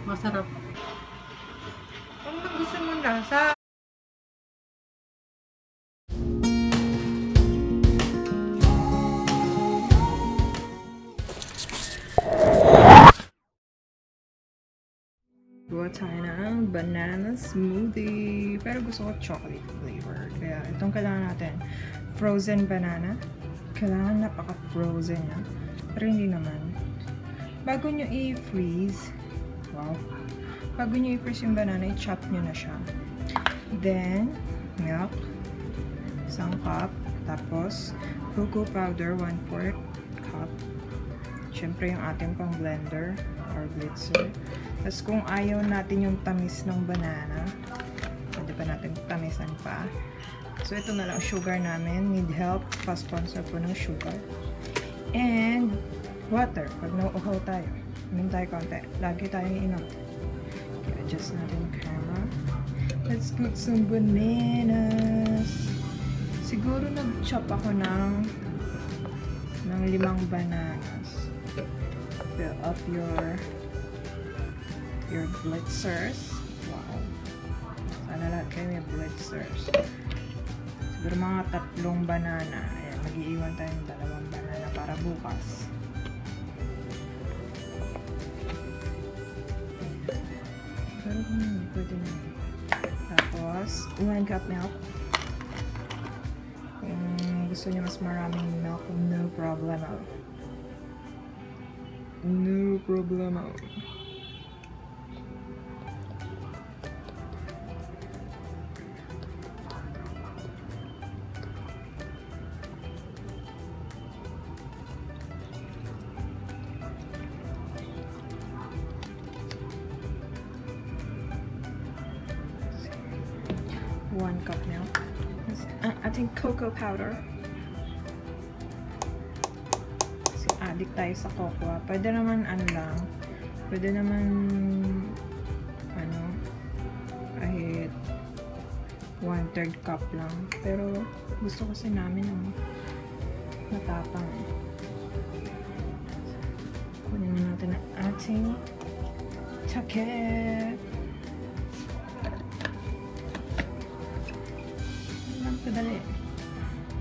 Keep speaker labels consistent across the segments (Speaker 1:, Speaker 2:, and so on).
Speaker 1: Masarap.
Speaker 2: Ano bang gusto mong lasa? Gawa tayo ng banana smoothie. Pero gusto ko chocolate flavor. Kaya itong kailangan natin, frozen banana. Kailangan napaka-frozen niya. Pero hindi naman. Bago nyo i-freeze, wow. Bago nyo i-freeze yung banana, i-chop nyo na siya. Then, milk, isang cup. Tapos, cocoa powder, 1/4 cup. Siyempre yung ating pang blender or blitzer. Tapos kung ayaw natin yung tamis ng banana, pwede pa natin tamisan pa. So ito na lang sugar namin. Need help. Pa-sponsor po ng sugar. And water. Pag nauuhaw tayo, inom tayo konti. Lagi tayo inom. Okay, adjust natin yung camera. Let's put some bananas. Siguro nag-chop ako ng 5 bananas. Fill up your blitzers. Wow. Sana lahat kayo may blitzers. Siguro mga 3 banana. Ayan, mag-iiwan tayo ng 2 banana para bukas. Pero kung hindi, pwede na. Tapos, 1 cup milk. Kung gusto niyo mas maraming milk, no problema. No problema. One cup milk. Ating cocoa powder. Kasi addict tayo sa cocoa. Pwede naman pwede naman kahit 1/3 cup lang. Pero gusto kasi namin ng matapang. Kunin natin ang ating take. Kadali.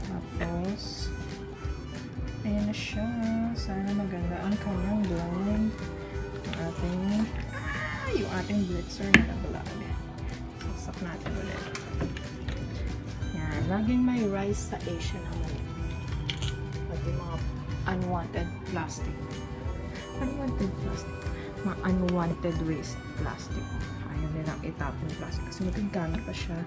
Speaker 2: Tapos, ayan na siya. Sana maganda ang kanyang blend. Yung ating blitzer na nabalag. Saksak natin ulit. Yan. Laging may rice sa Asia naman. Pati mga unwanted plastic. Unwanted plastic. Mga unwanted waste plastic. Ayaw nilang itapon plastic kasi magagamit pa siya.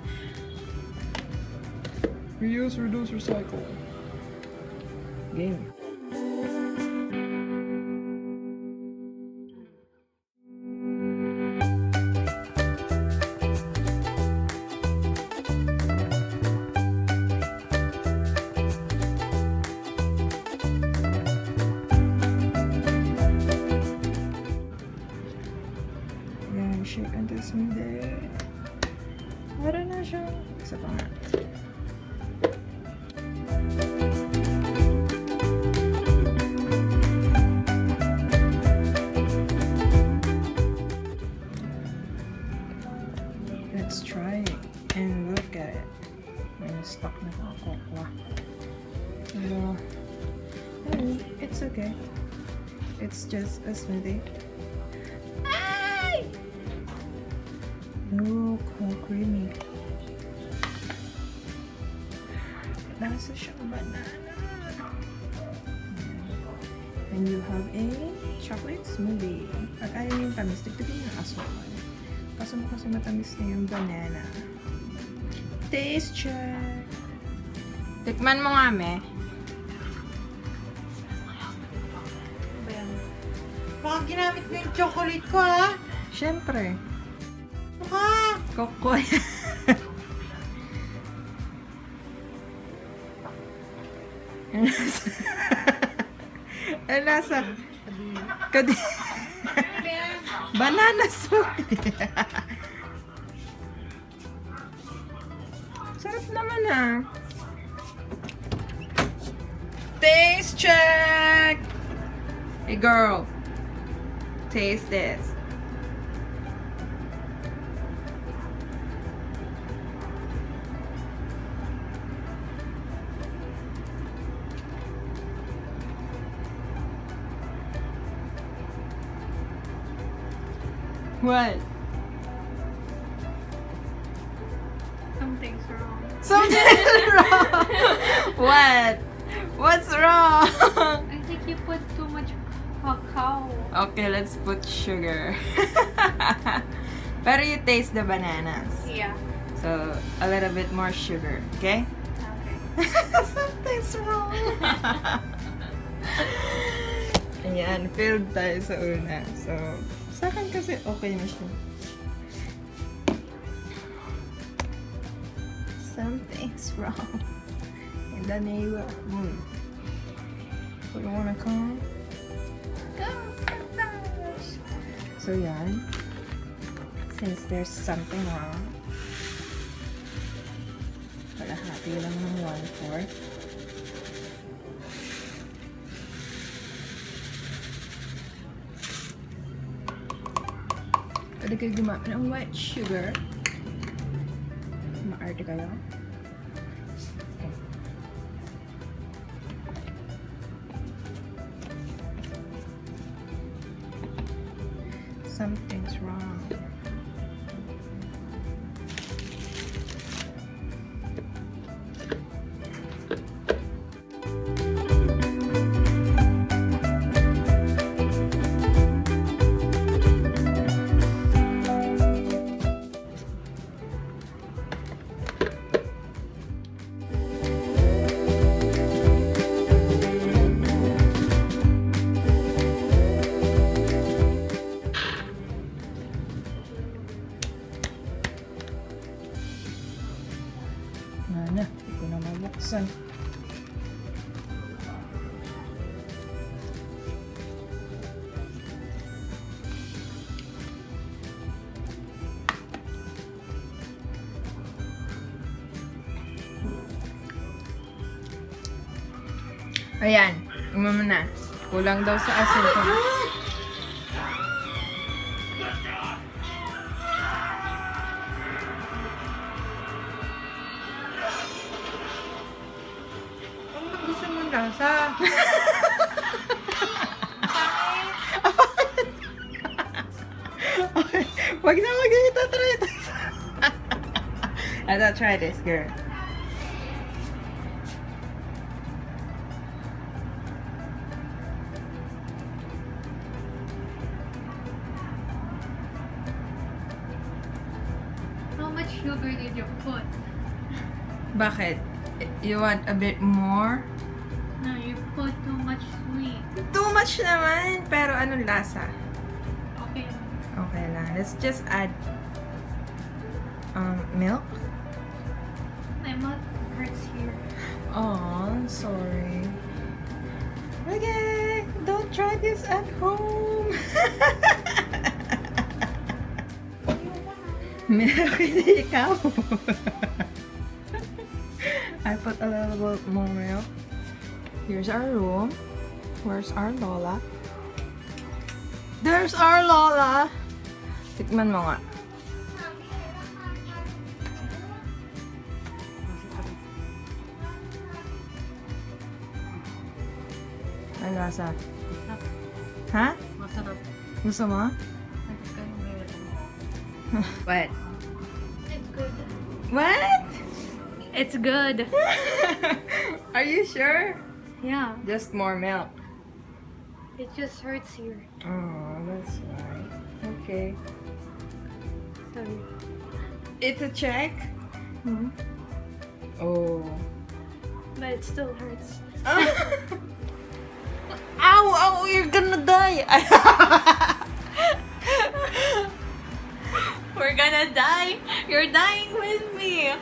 Speaker 2: Reuse, reduce, recycle. Game. Yan, shake until smoothie. Para na siya. Isa pa nga. Let's try it. And look at it. May stuck na cocoa. Pero, it's okay. It's just a smoothie. Ay! Look how creamy. Nasa siyang banana. And you have a chocolate smoothie. Pag ayaw yung tamis, tigtigin yung aswang. Kaso mo kasi matamis na yung banana. Taste check! Tikman mo nga, me.
Speaker 1: Baka ginamit mo yung chocolate ko, ha?
Speaker 2: Siyempre.
Speaker 1: Baka!
Speaker 2: Kokoy. Ang lasa. Banana smoothie. Sarap naman Taste check! Hey girl, taste this. What?
Speaker 3: Something's wrong.
Speaker 2: Something's wrong. What? What's wrong?
Speaker 3: I think you put too much cacao.
Speaker 2: Okay, let's put sugar. Pero you taste the bananas.
Speaker 3: Yeah.
Speaker 2: So, a little bit more sugar, okay?
Speaker 3: Okay.
Speaker 2: Something's wrong. Ayan, failed tayo sa una. So, sa akin kasi okay na siya. Something's wrong in the neighborhood. What do you wanna call? So, yan. Since there's something wrong, kalahati lang ng 1/4. Pwede kayo gumamit ng white sugar. Maarte kayo. Okay. Something's wrong. Mana, hindi ko na mabuksan. Ayan, umama na. Kulang daw sa asin ko.
Speaker 1: Ano bang gusto mong lasa?
Speaker 2: Okay, wag na mag-ito. Try ito. I'll try this, girl.
Speaker 3: How much sugar did you put?
Speaker 2: Bakit? You want a bit more?
Speaker 3: No, you put too much sweet.
Speaker 2: Too much naman. Pero anong lasa?
Speaker 3: Okay.
Speaker 2: Okay lang. Let's just add milk.
Speaker 3: My mouth hurts here.
Speaker 2: Oh, I'm sorry. Okay, don't try this at home. Milk, hindi ikaw. I put a little bit more milk. Here's our room. Where's our Lola? There's our Lola! Tikman mo nga. Ang lasa. Ha?
Speaker 3: Masarap.
Speaker 2: Gusto mo? What?
Speaker 3: It's good.
Speaker 2: What?
Speaker 3: It's good.
Speaker 2: Are you sure?
Speaker 3: Yeah.
Speaker 2: Just more milk.
Speaker 3: It just hurts here.
Speaker 2: Oh, that's right. Okay.
Speaker 3: Sorry.
Speaker 2: It's a check? Oh.
Speaker 3: But it still hurts.
Speaker 2: Ow! Ow! You're gonna die!
Speaker 3: We're gonna die. You're dying with me.